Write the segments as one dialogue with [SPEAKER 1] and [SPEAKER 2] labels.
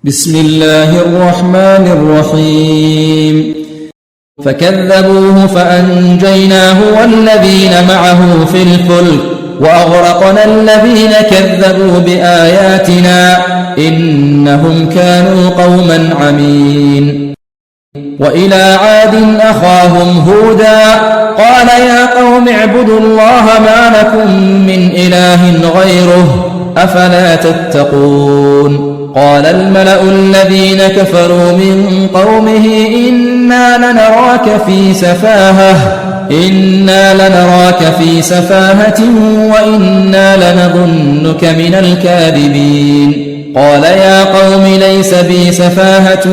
[SPEAKER 1] بسم الله الرحمن الرحيم فكذبوه فأنجيناه والذين معه في الفلك وأغرقنا الذين كذبوا بآياتنا إنهم كانوا قوما عمين. وإلى عاد أخاهم هودا قال يا قوم اعبدوا الله ما لكم من إله غيره أفلا تتقون. قال الملأ الذين كفروا من قومه إنا لنراك في سفاهة وإنا لنظنك من الكاذبين. قال يا قوم ليس بي سفاهة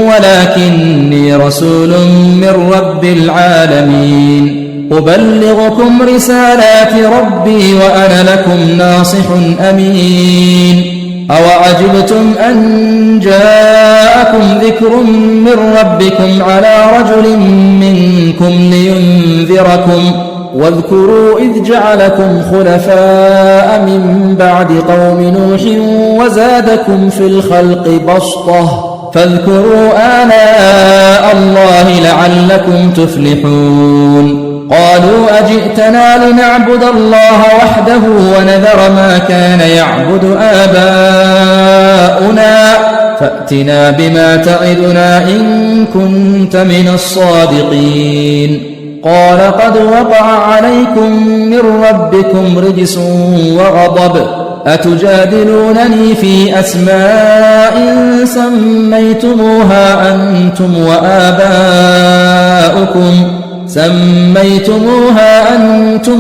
[SPEAKER 1] ولكني رسول من رب العالمين أبلغكم رسالات ربي وأنا لكم ناصح أمين. أوعجبتم أن جاءكم ذكر من ربكم على رجل منكم لينذركم واذكروا إذ جعلكم خلفاء من بعد قوم نوح وزادكم في الخلق بسطة فاذكروا آلاء الله لعلكم تفلحون. قالوا أجئتنا لنعبد الله وحده ونذر ما كان يعبد آباؤنا فأتنا بما تعدنا إن كنت من الصادقين. قال قد وقع عليكم من ربكم رجس وغضب أتجادلونني في أسماء سميتموها أنتم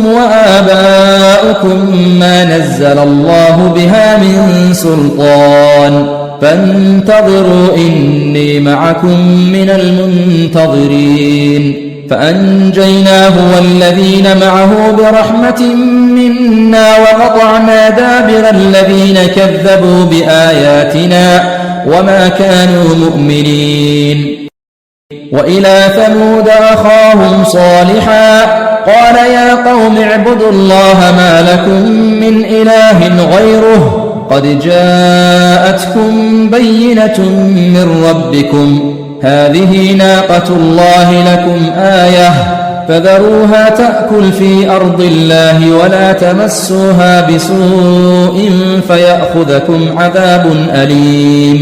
[SPEAKER 1] وآباؤكم ما نزل الله بها من سلطان فانتظروا إني معكم من المنتظرين. فأنجيناه والذين معه برحمة منا وقطعنا دابر الذين كذبوا بآياتنا وما كانوا مؤمنين. وإلى ثمود أخاهم صالحا قال يا قوم اعبدوا الله ما لكم من إله غيره قد جاءتكم بينة من ربكم هذه ناقة الله لكم آية فذروها تأكل في أرض الله ولا تمسوها بسوء فيأخذكم عذاب أليم.